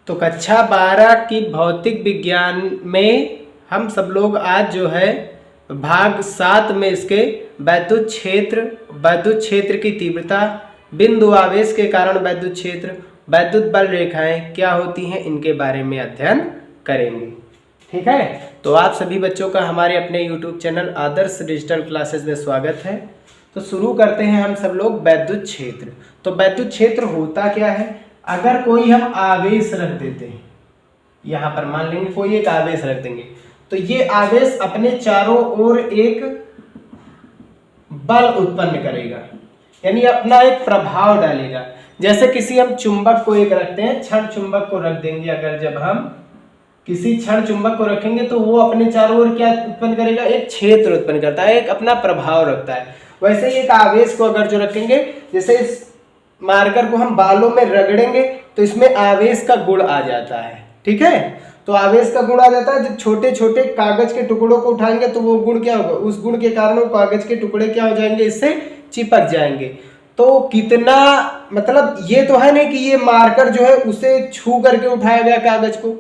तो कक्षा 12 की भौतिक विज्ञान में हम सब लोग आज जो है भाग 7 में इसके वैद्युत क्षेत्र की तीव्रता, बिंदु आवेश के कारण वैद्युत क्षेत्र, वैद्युत बल रेखाएं क्या होती हैं, इनके बारे में अध्ययन करेंगे। ठीक है, तो आप सभी बच्चों का हमारे अपने YouTube चैनल आदर्श डिजिटल क्लासेस में स्वागत है। तो शुरू करते हैं हम सब लोग वैद्युत क्षेत्र। तो वैद्युत क्षेत्र होता क्या है? अगर कोई हम आवेश रख देते हैं, यहाँ पर मान लेंगे कोई एक आवेश रख देंगे, तो ये आवेश अपने चारों ओर एक बल उत्पन्न करेगा, यानी अपना एक प्रभाव डालेगा। जैसे किसी हम चुंबक को एक रखते हैं, क्षण चुंबक को रख देंगे, अगर जब हम किसी क्षण चुंबक को रखेंगे तो वो अपने चारों ओर क्या उत्पन्न करेगा? एक क्षेत्र उत्पन्न करता है, एक अपना प्रभाव रखता है। वैसे ही एक आवेश को अगर जो रखेंगे, जैसे इस मार्कर को हम बालों में रगड़ेंगे तो इसमें आवेश का गुण आ जाता है। ठीक है, तो आवेश का गुण आ जाता है। जब छोटे छोटे कागज के टुकड़ों को उठाएंगे तो वो गुण क्या होगा? उस गुण के कारण वो कागज के टुकड़े क्या हो जाएंगे? इससे चिपक जाएंगे। तो कितना, मतलब ये तो है नहीं कि ये मार्कर जो है उसे छू करके उठाया गया कागज को,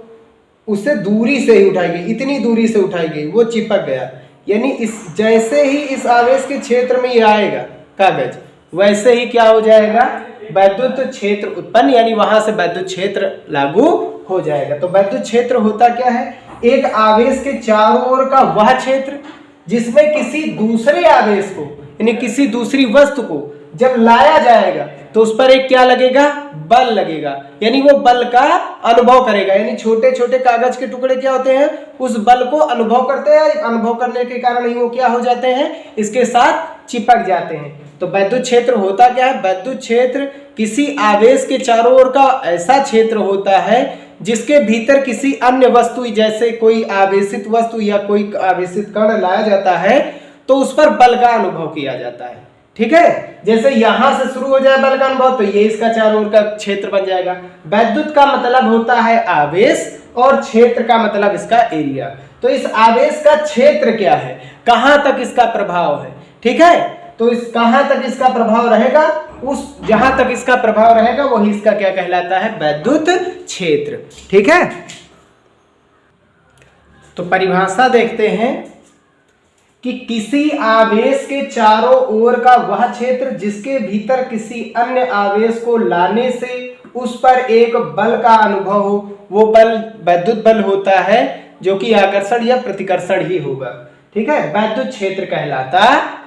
उससे दूरी से ही उठाई गई, इतनी दूरी से उठाई गई, वो चिपक गया। यानी इस जैसे ही इस आवेश के क्षेत्र में ये आएगा कागज, वैसे ही क्या हो जाएगा? वैद्युत क्षेत्र उत्पन्न, यानी वहां से वैद्युत क्षेत्र लागू हो जाएगा। तो वैद्युत क्षेत्र होता क्या है? एक आवेश के चारों ओर का वह क्षेत्र जिसमें किसी दूसरे आवेश को, यानी किसी दूसरी वस्तु को जब लाया जाएगा तो उस पर एक क्या लगेगा? बल लगेगा, यानी वो बल का अनुभव करेगा। यानी छोटे छोटे कागज के टुकड़े क्या होते हैं? उस बल को अनुभव करते हैं, अनुभव करने के कारण ही वो क्या हो जाते हैं? इसके साथ चिपक जाते हैं। तो वैद्युत क्षेत्र होता क्या है? वैद्युत क्षेत्र किसी आवेश के चारों ओर का ऐसा क्षेत्र होता है जिसके भीतर किसी अन्य वस्तु, जैसे कोई आवेशित वस्तु या कोई आवेशित कण लाया जाता है तो उस पर बल का अनुभव किया जाता है। ठीक है, जैसे यहां से शुरू हो जाए बल का अनुभव तो ये इसका चारों ओर का क्षेत्र बन जाएगा। वैद्युत का मतलब होता है आवेश और क्षेत्र का मतलब इसका एरिया। तो इस आवेश का क्षेत्र क्या है, कहां तक इसका प्रभाव है? ठीक है, तो इस कहां तक इसका प्रभाव रहेगा, उस जहां तक इसका प्रभाव रहेगा वही इसका क्या कहलाता है? वैद्युत क्षेत्र। ठीक है, तो परिभाषा देखते हैं कि किसी आवेश के चारों ओर का वह क्षेत्र जिसके भीतर किसी अन्य आवेश को लाने से उस पर एक बल का अनुभव हो, वो बल वैद्युत बल होता है, जो कि आकर्षण या प्रतिकर्षण ही होगा। ठीक है, वैद्युत क्षेत्र कहलाता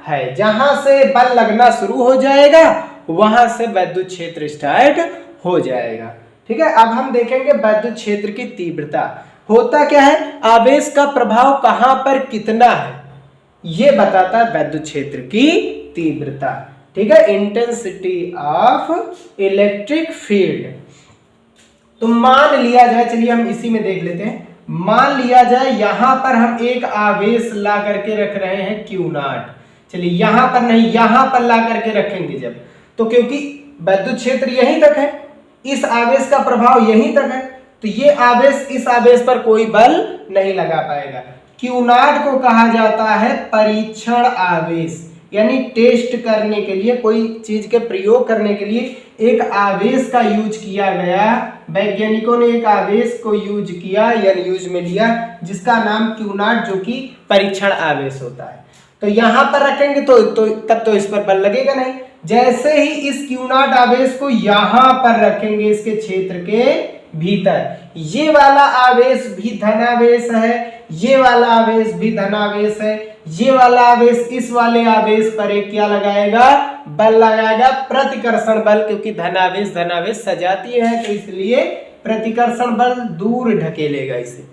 है। जहां से बल लगना शुरू हो जाएगा वहां से वैद्युत क्षेत्र स्टार्ट हो जाएगा। ठीक है, अब हम देखेंगे वैद्युत क्षेत्र की तीव्रता। होता क्या है? आवेश का प्रभाव कहां पर कितना है ये बताता है वैद्युत क्षेत्र की तीव्रता। ठीक है, इंटेंसिटी ऑफ इलेक्ट्रिक फील्ड। तो मान लिया जाए, चलिए हम इसी में देख लेते हैं। मान लिया जाए यहां पर हम एक आवेश ला करके रख रहे हैं Q0। चलिए यहां पर नहीं, यहां पर ला करके रखेंगे जब, तो क्योंकि वैद्युत क्षेत्र यहीं तक है, इस आवेश का प्रभाव यहीं तक है, तो ये आवेश इस आवेश पर कोई बल नहीं लगा पाएगा। Q0 को कहा जाता है परीक्षण आवेश, यानी टेस्ट करने के लिए, कोई चीज के प्रयोग करने के लिए एक आवेश का यूज किया गया। वैज्ञानिकों ने एक आवेश को यूज किया या यूज में लिया जिसका नाम Q0, जो कि परीक्षण आवेश होता है। तो यहां पर रखेंगे तो तब तो इस पर बल लगेगा नहीं। जैसे ही इस Q0 आवेश को यहां पर रखेंगे इसके क्षेत्र के भीतर, ये वाला आवेश भी धनावेश है, ये वाला आवेश भी धनावेश है, ये वाला आवेश इस वाले आवेश पर एक क्या लगाएगा? बल लगाएगा, प्रतिकर्षण बल, क्योंकि धनावेश धनावेश सजाती है तो इसलिए प्रतिकर्षण बल दूर ढकेलेगा इसे।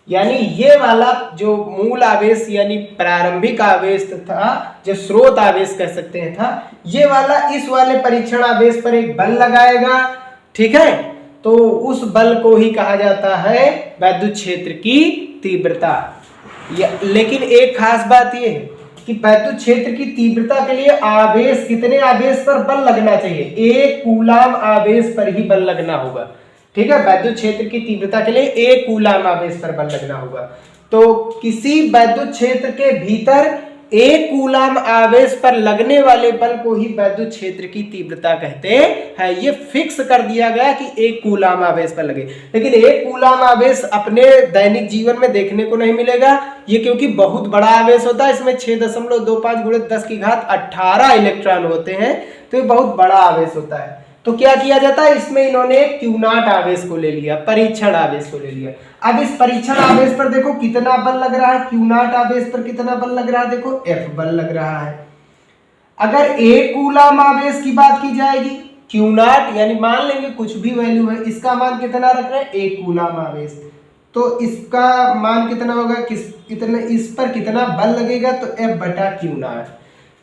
यानी ये वाला जो मूल आवेश यानी प्रारंभिक आवेश था, जो स्रोत आवेश कह सकते हैं था, ये वाला इस वाले परीक्षण आवेश पर एक बल लगाएगा। ठीक है, तो उस बल को ही कहा जाता है वैद्युत क्षेत्र की तीव्रता। लेकिन एक खास बात यह है कि वैद्युत क्षेत्र की तीव्रता के लिए आवेश, कितने आवेश पर बल लगना चाहिए? एक कूलाम आवेश पर ही बल लगना होगा। ठीक है, वैद्युत क्षेत्र की तीव्रता के लिए एक कूलाम आवेश पर बल लगना होगा। तो किसी वैद्युत क्षेत्र के भीतर एक कूलाम आवेश पर लगने वाले बल को ही वैद्युत क्षेत्र की तीव्रता कहते हैं। ये फिक्स कर दिया गया कि एक कूलाम आवेश पर लगे, लेकिन एक कूलाम आवेश अपने दैनिक जीवन में देखने को नहीं मिलेगा। ये क्योंकि बहुत बड़ा आवेश होता है, इसमें 6.25 × 10⁻18 इलेक्ट्रॉन होते हैं, तो ये बहुत बड़ा आवेश होता है। तो क्या किया जाता है, इसमें इन्होंने Q0 आवेश को ले लिया, परीक्षण आवेश को ले लिया। अब इस परीक्षण आवेश पर देखो कितना बल लग रहा है, Q0 आवेश पर कितना बल लग रहा है, देखो F बल लग रहा है। अगर एक कूलाम आवेश की बात की जाएगी, Q0 यानी मान लेंगे कुछ भी वैल्यू है, इसका मान कितना रख रहे हैं, एक कूलाम आवेश, तो इसका मान कितना होगा, इस पर कितना बल लगेगा, तो F/Q0।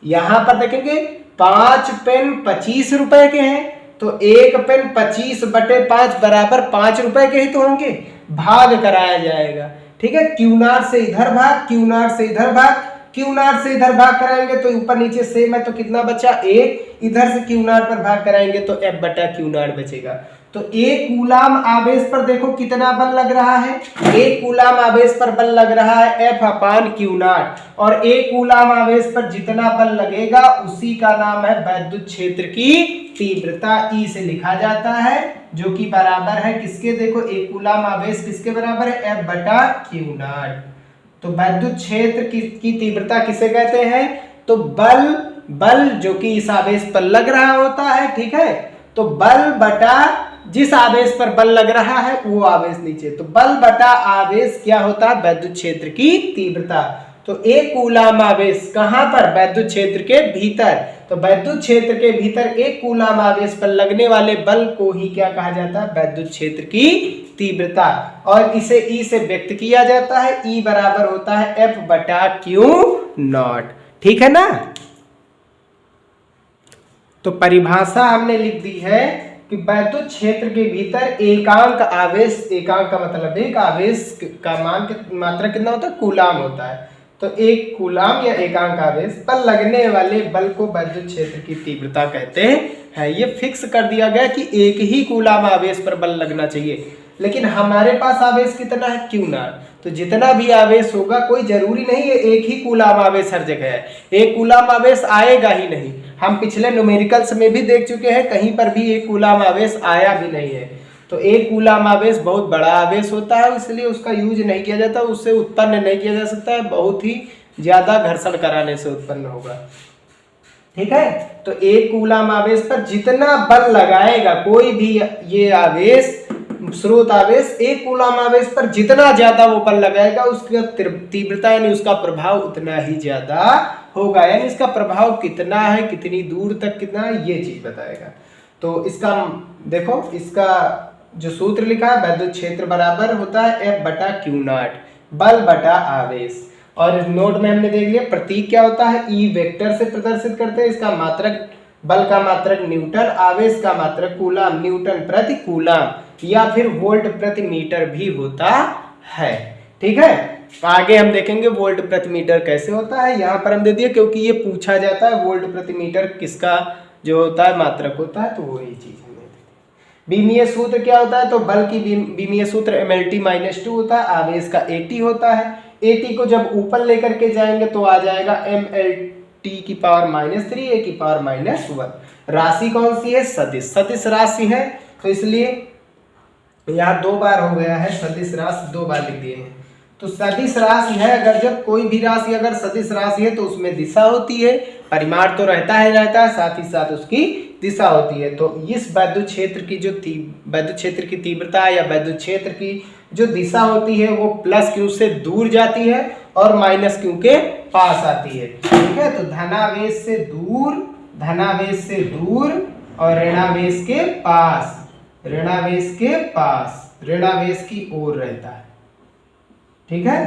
यहां पर देखेंगे 5 पेन 25 रुपए के हैं, तो एक पेन 25/5 बराबर 5 रुपए के ही तो होंगे, भाग कराया जाएगा। ठीक है, Q0 से इधर भाग, Q0 से इधर भाग, Q0 से इधर भाग कराएंगे तो ऊपर नीचे सेम है, तो कितना बचा, 1, इधर से Q0 पर भाग कराएंगे तो F/Q0 बचेगा। तो एक कूलाम आवेश पर देखो कितना बल लग रहा है, एक कूलाम आवेश पर बल लग रहा है F/Q0, और एक कूलाम आवेश पर जितना बल लगेगा उसी का नाम है वैद्युत क्षेत्र की तीव्रता, E से लिखा जाता है, जो कि बराबर है किसके, देखो एक कूलाम आवेश किसके बराबर है, F/Q0। तो वैद्युत क्षेत्र की तीव्रता किसे कहते हैं, तो बल जो कि इस आवेश पर लग रहा होता है, ठीक है, तो बल बटा जिस आवेश पर बल लग रहा है वो आवेश नीचे, तो बल बटा आवेश क्या होता है, वैद्युत क्षेत्र की तीव्रता। तो एक कूलाम आवेश कहां पर, वैद्युत क्षेत्र के भीतर, तो वैद्युत क्षेत्र के भीतर एक कूलाम आवेश पर लगने वाले बल को ही क्या कहा जाता है, वैद्युत क्षेत्र की तीव्रता, और इसे E से व्यक्त किया जाता है। E बराबर होता है F/Q0। ठीक है ना। तो परिभाषा हमने लिख दी है कि वैद्युत क्षेत्र के भीतर एकांक आवेश, एकांक का मतलब एक आवेश का मात्रा कितना होता है, कूलाम होता है, तो एक कूलाम या एकांक आवेश पर लगने वाले बल को वैद्युत क्षेत्र की तीव्रता कहते हैं। ये फिक्स कर दिया गया कि एक ही कूलाम आवेश पर बल लगना चाहिए, लेकिन हमारे पास आवेश कितना है, Q0, तो जितना भी आवेश होगा कोई जरूरी नहीं है एक ही कूलाम आवेश हर जगह है, एक कूलाम आवेश आएगा ही नहीं। हम पिछले न्यूमेरिकल्स में भी देख चुके हैं, कहीं पर भी एक कूलाम आवेश आया भी नहीं है। तो एक कूलाम आवेश बहुत बड़ा आवेश होता है, इसलिए उसका यूज नहीं किया जाता, उससे उत्पन्न नहीं किया जा सकता है, बहुत ही ज्यादा घर्षण कराने से उत्पन्न होगा। ठीक है, तो एक कूलाम आवेश पर जितना बल लगाएगा कोई भी ये आवेश, स्रोत आवेश, एक कूलाम आवेश पर जितना ज्यादा वो बल लगाएगा उसकी तीव्रता यानी उसका प्रभाव उतना ही ज्यादा होगा, यानी इसका प्रभाव कितना है, कितनी दूर तक कितना है, ये चीज बताएगा। तो इसका देखो, इसका जो सूत्र लिखा है, वैद्युत क्षेत्र बराबर होता है F/Q0, बल बटा आवेश। और नोट में हमने देख लिया प्रतीक क्या होता है, E वेक्टर से प्रदर्शित करते हैं। इसका मात्रक, बल का मात्रक न्यूटन, आवेश का मात्रक कूलाम, न्यूटन प्रति कूलाम या फिर वोल्ट प्रति मीटर भी होता है। ठीक है, आगे हम देखेंगे वोल्ट प्रति मीटर कैसे होता है। यहाँ पर हम दे दिए क्योंकि ये पूछा जाता है वोल्ट प्रति मीटर किसका जो होता है मात्रक होता है, तो वही चीज हमने दे दी। बीमीय सूत्र क्या होता है, तो बल की बीमीय सूत्र mLT-2 होता है, आवेश का AT होता है। AT को जब ऊपर लेकर के जाएंगे तो आ जाएगा mLT⁻³ A⁻⁻1। राशि कौन सी है, सदिश राशि है, तो इसलिए यहाँ 2 बार हो गया है, सदिश राशि 2 बार लिख दिए हैं। तो सदिश राशि है, अगर जब कोई भी राशि अगर सदिश राशि है तो उसमें दिशा होती है, परिमाण तो रहता है, साथ ही साथ उसकी दिशा होती है। तो इस वैद्युत क्षेत्र की जो वैद्युत क्षेत्र की तीव्रता या वैद्युत क्षेत्र की जो दिशा होती है वो +Q से दूर जाती है और -Q के पास आती है। ठीक है, तो धनावेश से दूर और ऋणावेश के पास, ऋणावेश की ओर रहता है। ठीक है,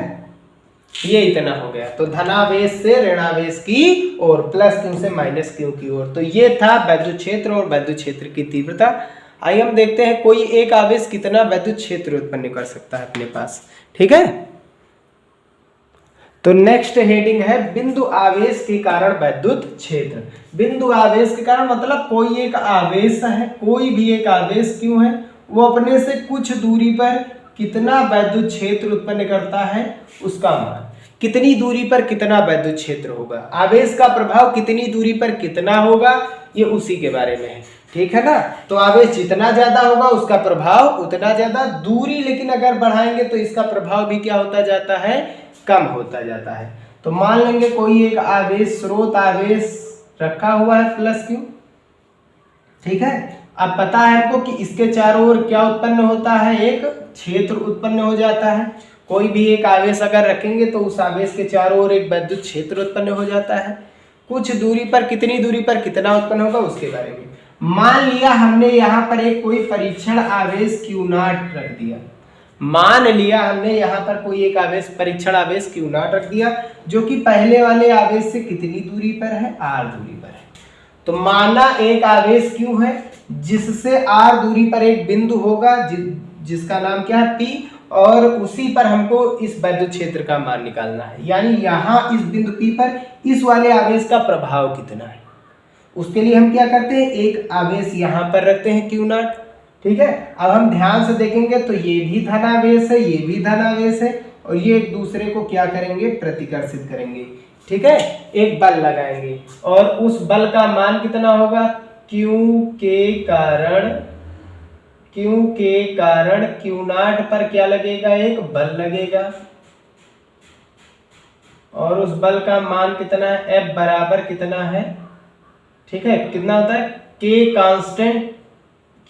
ये इतना हो गया। तो धनावेश से ऋणावेश की ओर, +Q से -Q की ओर। तो ये था वैद्युत क्षेत्र और वैद्युत क्षेत्र की तीव्रता। आइए हम देखते हैं कोई एक आवेश कितना वैद्युत क्षेत्र उत्पन्न कर सकता है अपने पास। ठीक है, तो नेक्स्ट हेडिंग है बिंदु आवेश के कारण वैद्युत क्षेत्र। बिंदु आवेश के कारण मतलब कोई एक आवेश है, कोई भी एक आवेश क्यों है, वो अपने से कुछ दूरी पर कितना वैद्युत क्षेत्र उत्पन्न करता है उसका मान। कितनी दूरी पर कितना वैद्युत क्षेत्र होगा, आवेश का प्रभाव कितनी दूरी पर कितना होगा, ये उसी के बारे में है। ठीक है ना। तो आवेश जितना ज्यादा होगा उसका प्रभाव उतना ज्यादा, दूरी लेकिन अगर बढ़ाएंगे तो इसका प्रभाव भी क्या होता जाता है, कम होता जाता है। तो मान लेंगे कोई एक आवेश स्रोत आवेश रखा हुआ है प्लस क्यू, ठीक है। अब पता है हमको कि इसके चारों ओर क्या उत्पन्न होता है, एक क्षेत्र उत्पन्न हो जाता है। कोई भी एक आवेश अगर रखेंगे तो उस आवेश के चारों ओर एक वैद्युत क्षेत्र उत्पन्न हो जाता है। कुछ दूरी पर कितनी दूरी पर कितना उत्पन्न होगा उसके बारे में। मान लिया हमने यहाँ पर एक कोई परीक्षण आवेश Q0 रख दिया, मान लिया हमने यहाँ पर कोई एक आवेश परीक्षण आवेश Q0 रख दिया जो कि पहले वाले आवेश से कितनी दूरी पर है, r दूरी पर है। तो माना एक आवेश Q है जिससे r दूरी पर एक बिंदु होगा जिसका नाम क्या है P, और उसी पर हमको इस वैद्युत क्षेत्र का मान निकालना है। यानी यहाँ इस बिंदु P पर इस वाले आवेश का प्रभाव कितना है, उसके लिए हम क्या करते हैं, एक आवेश यहाँ पर रखते हैं Q0। ठीक है। अब हम ध्यान से देखेंगे तो ये भी धनावेश है, ये भी धनावेश है, और ये एक दूसरे को क्या करेंगे, प्रतिकर्षित करेंगे। ठीक है। एक बल लगाएंगे और उस बल का मान कितना होगा, Q के कारण Q0 पर क्या लगेगा, एक बल लगेगा, और उस बल का मान कितना है, F बराबर कितना है, ठीक है, कितना होता है, K कांस्टेंट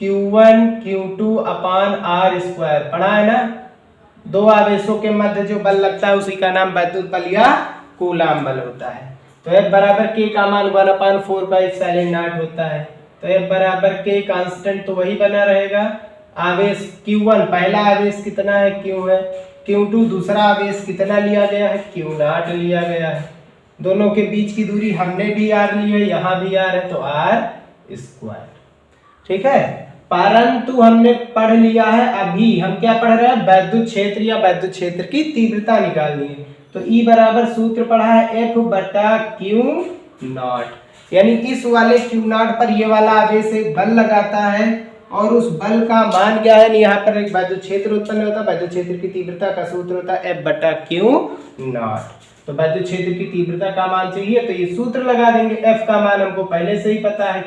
Q1 Q2 अपान R स्क्वायर, पढ़ा है ना। दो आवेशों के मध्य जो बल लगता है उसी का नाम वैद्युत बल या कूलाम बल होता है। तो F बराबर K का मान 1/4πε0 होता है। तो F बराबर K कांस्टेंट तो वही बना रहेगा। आवेश Q1 पहला आवेश कितना है, Q है, Q2 दूसरा आवेश कितना लिया गया है, Q0 लिया गया है। दोनों के बीच की दूरी हमने भी R ली है, यहाँ भी R है, तो R स्क्वायर। ठीक है। परंतु हमने पढ़ लिया है, अभी हम क्या पढ़ रहे हैं, वैद्युत क्षेत्र या वैद्युत क्षेत्र की तीव्रता निकालनी है। तो E बराबर सूत्र पढ़ा है F बटा Q0, यानी इस वाले Q0 पर ये वाला आवेश एक बल लगाता है और उस बल का मान क्या है, यहाँ पर एक वैद्युत क्षेत्र उत्पन्न होता है। वैद्युत क्षेत्र की तीव्रता का सूत्र होता है F बटा Q0। तो वैद्युत क्षेत्र की तीव्रता का मान चाहिए तो ये सूत्र लगा देंगे। F का मान हमको पहले से ही पता है,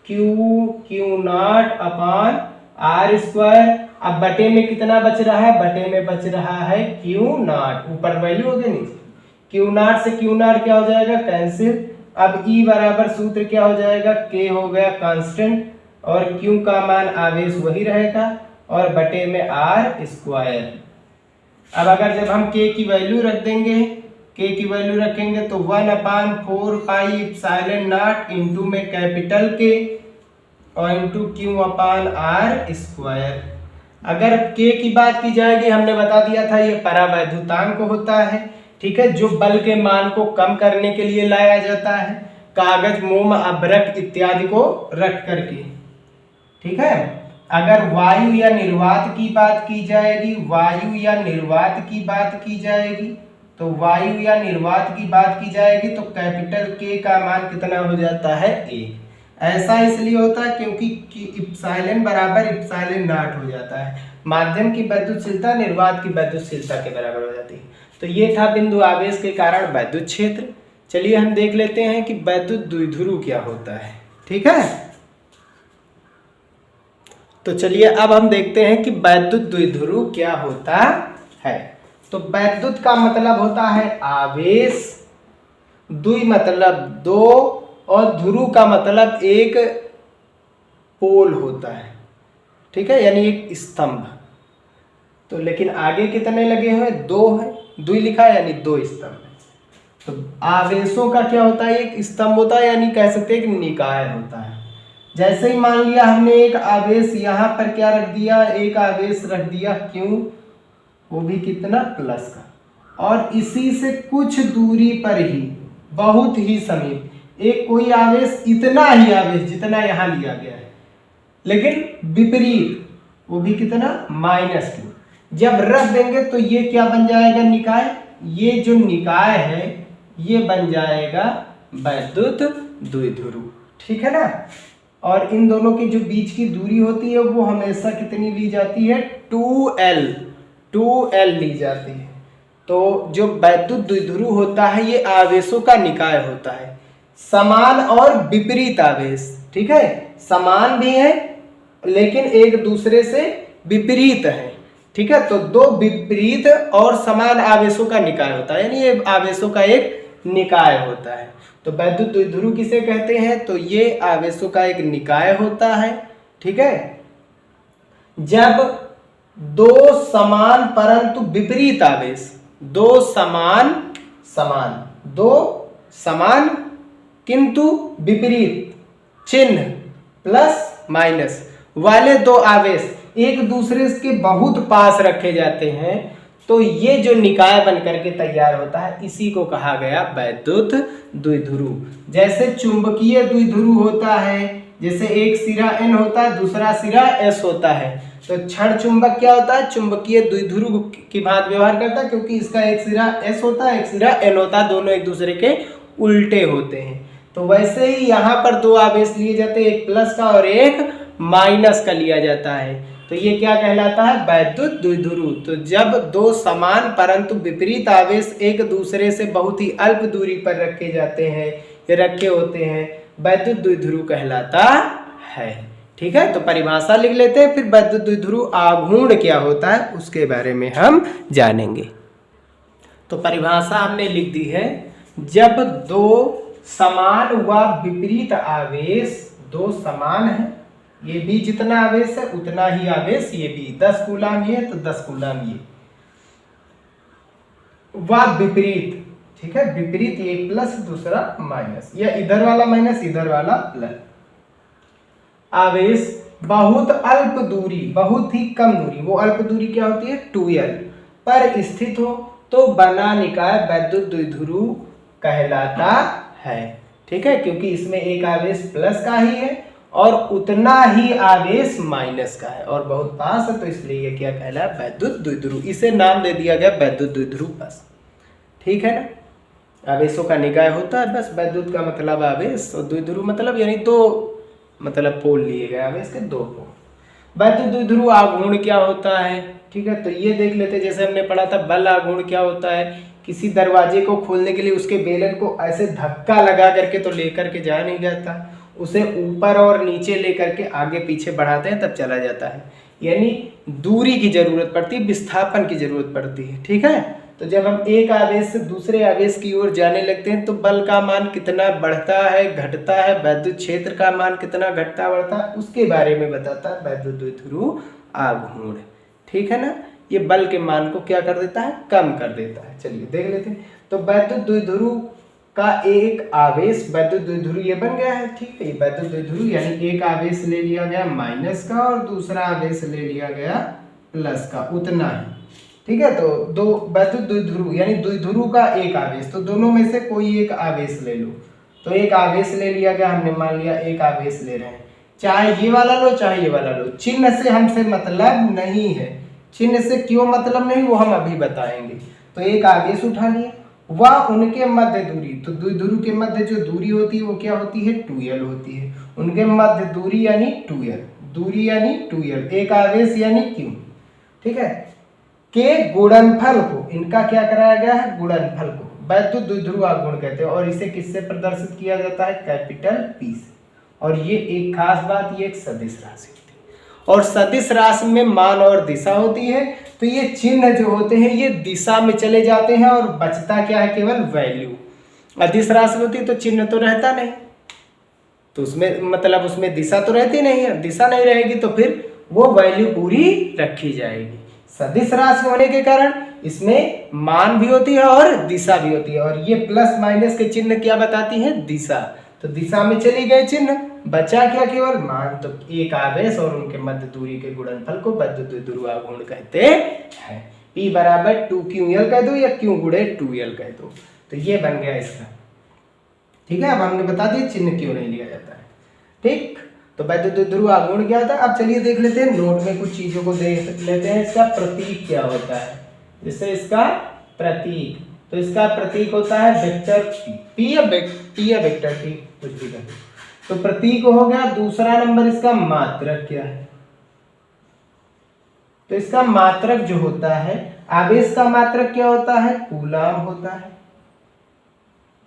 Q0 अपान R स्क्वायर। अब बटे में कितना बच रहा है, बटे में बच रहा है Q0, ऊपर वैल्यू हो गई नीचे। Q0 से Q0 क्या हो जाएगा, कैंसिल। अब E बराबर सूत्र क्या हो जाएगा, K हो गया कांस्टेंट, और Q का मान आवेश वही रहेगा, और बटे में R स्क्वायर। अब अगर जब हम K की वैल्यू रख देंगे, K की वैल्यू रखेंगे तो 1/4πε0 इंटू में कैपिटल K और इंटू Q अपान R स्क्वायर। अगर K की बात की जाएगी, हमने बता दिया था ये परावैद्युतांक होता है। ठीक है। जो बल के मान को कम करने के लिए लाया जाता है, कागज, मोम, अभ्रक इत्यादि को रख करके। ठीक है। अगर वायु या निर्वात की बात की जाएगी, वायु या निर्वात की बात की जाएगी, तो वायु या निर्वात की बात की जाएगी तो कैपिटल K का मान कितना हो जाता है, 1। ऐसा इसलिए होता है क्योंकि इप्सिलॉन बराबर ε0 हो जाता है। माध्यम की वैद्युतशीलता निर्वात की वैद्युतशीलता के बराबर हो जाती है। तो ये था बिंदु आवेश के कारण वैद्युत क्षेत्र। चलिए हम देख लेते हैं कि वैद्युत द्विध्रुव क्या होता है। ठीक है। तो चलिए अब हम देखते हैं कि वैद्युत द्विध्रुव क्या होता है। तो वैद्युत का मतलब होता है आवेश, द्वि मतलब दो, और ध्रुव का मतलब एक पोल होता है। ठीक है, यानी एक स्तंभ। तो लेकिन आगे कितने लगे हुए, दो है, द्वि लिखा है यानी दो स्तंभ है। तो आवेशों का क्या होता है, एक स्तंभ होता है, यानी कह सकते हैं एक निकाय होता है। जैसे ही मान लिया हमने एक आवेश यहाँ पर क्या रख दिया, एक आवेश रख दिया Q, वो भी कितना, प्लस का, और इसी से कुछ दूरी पर ही, बहुत ही समीप, एक कोई आवेश, इतना ही आवेश जितना यहाँ लिया गया है, लेकिन विपरीत, वो भी कितना, -Q। जब रख देंगे तो ये क्या बन जाएगा, निकाय। ये जो निकाय है ये बन जाएगा वैद्युत द्विध्रुव। ठीक है ना। और इन दोनों के जो बीच की दूरी होती है वो हमेशा कितनी ली जाती है, 2L ली जाती है। तो जो वैद्युत द्विध्रुव होता है ये आवेशों का निकाय होता है, समान और विपरीत आवेश। ठीक है, समान भी है लेकिन एक दूसरे से विपरीत है। ठीक है, तो दो विपरीत और समान आवेशों का निकाय होता है, यानी ये आवेशों का एक निकाय होता है। तो वैद्युत द्विध्रुव किसे कहते हैं? तो ये आवेशों का एक निकाय होता है। ठीक है, जब दो समान परंतु विपरीत आवेश, दो समान किंतु विपरीत चिन्ह प्लस माइनस वाले दो आवेश एक दूसरे के बहुत पास रखे जाते हैं, तो ये जो निकाय बन करके तैयार होता है इसी को कहा गया वैद्युत द्विध्रुव। जैसे चुंबकीय द्विध्रुव होता है, जैसे एक सिरा N होता है, दूसरा सिरा S होता है, तो क्षण चुंबक क्या होता है? चुंबकीय द्विध्रुव की भांति व्यवहार करता है, क्योंकि इसका एक सिरा S होता है, एक सिरा N होता है, दोनों एक दूसरे के उल्टे होते हैं। तो वैसे ही यहाँ पर दो आवेश लिए जाते हैं, एक प्लस का और एक माइनस का लिया जाता है, तो ये क्या कहलाता है? वैद्युत द्विध्रुव। तो जब दो समान परंतु विपरीत आवेश एक दूसरे से बहुत ही अल्प दूरी पर रखे जाते हैं या रखे होते हैं, वैद्युत द्विध्रुव कहलाता है। ठीक है, तो परिभाषा लिख लेते हैं, फिर वैद्युत द्विध्रुव आघूर्ण क्या होता है उसके बारे में हम जानेंगे। तो परिभाषा हमने लिख दी है, जब दो समान व विपरीत आवेश, दो समान है, ये भी जितना आवेश है उतना ही आवेश ये भी, 10 कूलाम ये तो 10 कूलाम ये, व विपरीत। ठीक है, विपरीत, एक प्लस दूसरा माइनस, या इधर वाला माइनस इधर वाला प्लस, आवेश बहुत अल्प दूरी, बहुत ही कम दूरी, वो अल्प दूरी क्या होती है? 2L पर स्थित हो तो बना निकाय वैद्युत द्विध्रुव कहलाता है। ठीक है, क्योंकि इसमें एक आवेश प्लस का ही है और उतना ही आवेश माइनस का है और बहुत पास है, तो इसलिए ये क्या कहलाया? वैद्युत द्विध्रुव। इसे नाम दे दिया गया वैद्युत द्विध्रुव बस। ठीक है ना, आवेशों का निकाय होता है बस, वैद्युत का मतलब आवेश और द्विध्रुव मतलब यानी दो मतलब पोल लिए गए आवेश के, दो पोल। वैद्युत द्विध्रुव आघूर्ण क्या होता है? ठीक है, तो ये देख लेते, जैसे हमने पढ़ा था बल आघूर्ण क्या होता है? किसी दरवाजे को खोलने के लिए उसके बेलन को ऐसे धक्का लगा करके तो लेकर के जा नहीं जाता, उसे ऊपर और नीचे लेकर के आगे पीछे बढ़ाते हैं तब चला जाता है, यानी दूरी की जरूरत पड़ती है, विस्थापन की जरूरत पड़ती है। ठीक है, तो जब हम एक आवेश से दूसरे आवेश की ओर जाने लगते हैं तो बल का मान कितना बढ़ता है घटता है, वैद्युत क्षेत्र का मान कितना घटता बढ़ता है, उसके बारे में बताता है वैद्युत द्विध्रुव आघूर्ण। ठीक है ना, ये बल के मान को क्या कर देता है? कम कर देता है। चलिए देख लेते हैं। तो वैद्युत द्विध्रुव का एक आवेश, वैद्युत द्विध्रुव ये बन गया है। ठीक है, ये वैद्युत द्विध्रुव यानी एक आवेश ले लिया गया माइनस का और दूसरा आवेश ले लिया गया प्लस का, उतना ही। ठीक है, तो दो वैद्युत द्विध्रुव यानी द्विध्रुव का एक आवेश, तो दोनों में से कोई एक आवेश ले लो। तो एक आवेश ले लिया गया, हमने मान लिया एक आवेश ले रहे हैं, चाहे ये वाला लो चाहे ये वाला लो, चिन्ह से हमसे मतलब नहीं है। चिन्ह से क्यों मतलब नहीं वो हम अभी बताएंगे। तो एक आवेश उठा लिया, वह उनके मध्य दूरी, तो द्विध्रुव के मध्य जो दूरी होती है वो क्या होती है? 2L होती है। उनके मध्य दूरी यानी 2L, दूरी यानी 2L, एक आवेश यानी Q। ठीक है, के गुणनफल को, इनका क्या कराया गया है? गुणनफल को वैद्युत द्विध्रुव आघूर्ण कहते हैं और इसे किससे प्रदर्शित किया जाता है? कैपिटल P से। और ये एक खास बात, ये एक सदिश राशि होती है और सदिश राशि में मान और दिशा होती है, तो ये चिन्ह जो होते हैं ये दिशा में चले जाते हैं और बचता क्या है? केवल वैल्यू। अदिश राशि होती है तो चिन्ह तो रहता नहीं, तो उसमें मतलब उसमें दिशा तो रहती नहीं है, दिशा नहीं रहेगी तो फिर वो वैल्यू पूरी रखी जाएगी। सदिश राशि होने के कारण इसमें मान भी होती है और दिशा भी होती है, और ये प्लस माइनस के चिन्ह क्या बताती है? दिशा। तो दिशा में चली गए चिन्ह, बचा क्या? केवल मान। तो एक आवेश और उनके मध्य दूरी के गुणनफल को वैद्युत द्विध्रुव आघूर्ण कहते हैं। P बराबर 2QL कह दो या Q गुणे 2L कह दो, तो ये बन गया इसका। ठीक है, अब हमने बता दिया चिन्ह क्यों नहीं लिया जाता है। ठीक, तो वैद्युत द्विध्रुव आघूर्ण क्या होता है? अब चलिए देख लेते हैं, नोट में कुछ चीजों को देख लेते हैं। इसका प्रतीक क्या होता है? जैसे इसका प्रतीक, तो इसका प्रतीक होता है वेक्टर P या वेक्टर T, कुछ भी कहें। तो प्रतीक हो गया। दूसरा नंबर इसका मात्रक क्या है? तो इसका मात्रक जो होता है आवेश का मात्रक क्या होता है? कूलाम होता है।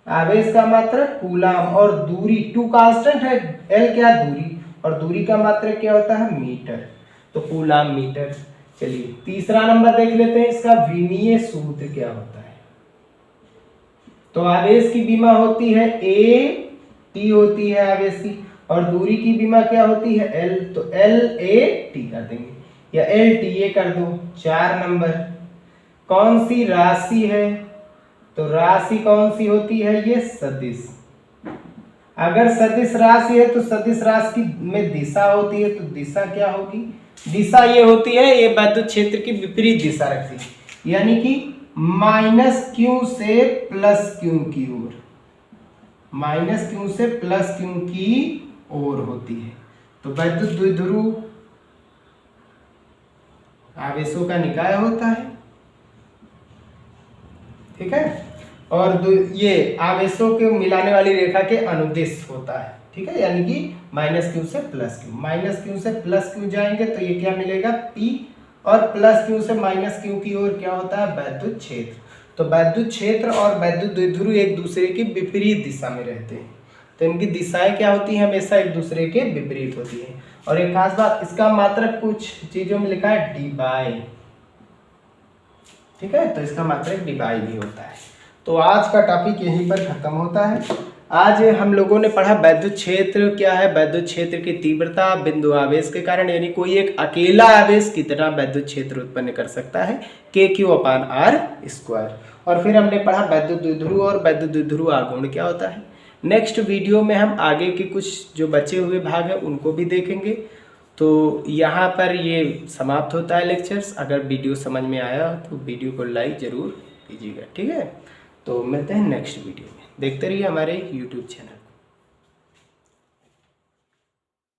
आवेश का मात्रक कूलाम, और दूरी 2 कांस्टेंट है, L क्या दूरी, और दूरी का मात्रक क्या होता है? मीटर, तो कूलाम मीटर। चलिए तीसरा नंबर देख लेते हैं, इसका विमीय सूत्र क्या होता है। तो आवेश की विमा होती है A, T होती है आवेश की, और दूरी की विमा क्या होती है? L, तो L A T कर देंगे या L T A कर दो। 4 नंबर, कौन सी राशि है? तो राशि कौन सी होती है? ये सदिश। अगर सदिश राशि है तो सदिश राशि में दिशा होती है, तो दिशा क्या होगी? दिशा ये होती है, ये विद्युत क्षेत्र की विपरीत दिशा रखती है, यानी कि -q से +q की ओर, -q से +q की ओर होती है। तो वैद्युत द्विध्रुव आवेशों का निकाय होता है, ठीक है, और ये आवेशों के मिलाने वाली रेखा के अनुदिश होता है, ठीक है, यानी कि -q से +q, -q से +q जाएंगे तो ये क्या मिलेगा? P, और +q से -q की ओर क्या होता है? वैद्युत क्षेत्र। तो वैद्युत क्षेत्र और वैद्युत द्विध्रुव एक दूसरे की विपरीत दिशा में रहते हैं, तो इनकी दिशाएं क्या होती हैं? हमेशा एक दूसरे के विपरीत होती है। और एक खास बात, इसका मात्रक कुछ चीजों में लिखा है डी/, ठीक है, तो इसका मात्रक डी/ भी होता है। तो आज का टॉपिक यहीं पर खत्म होता है। आज हम लोगों ने पढ़ा विद्युत क्षेत्र क्या है, विद्युत क्षेत्र की तीव्रता बिंदु आवेश के कारण, यानी कोई एक अकेला आवेश कितना विद्युत क्षेत्र उत्पन्न कर सकता है, KQ/R²। और फिर हमने पढ़ा विद्युत द्विध्रुव और विद्युत द्विध्रुव आघूर्ण क्या होता है। नेक्स्ट वीडियो में हम आगे के कुछ जो बचे हुए भाग हैं उनको भी देखेंगे। तो यहाँ पर ये समाप्त होता है लेक्चर्स। अगर वीडियो समझ में आया तो वीडियो को लाइक ज़रूर कीजिएगा, ठीक है। तो मिलते हैं नेक्स्ट वीडियो में, देखते रहिए हमारे YouTube चैनल।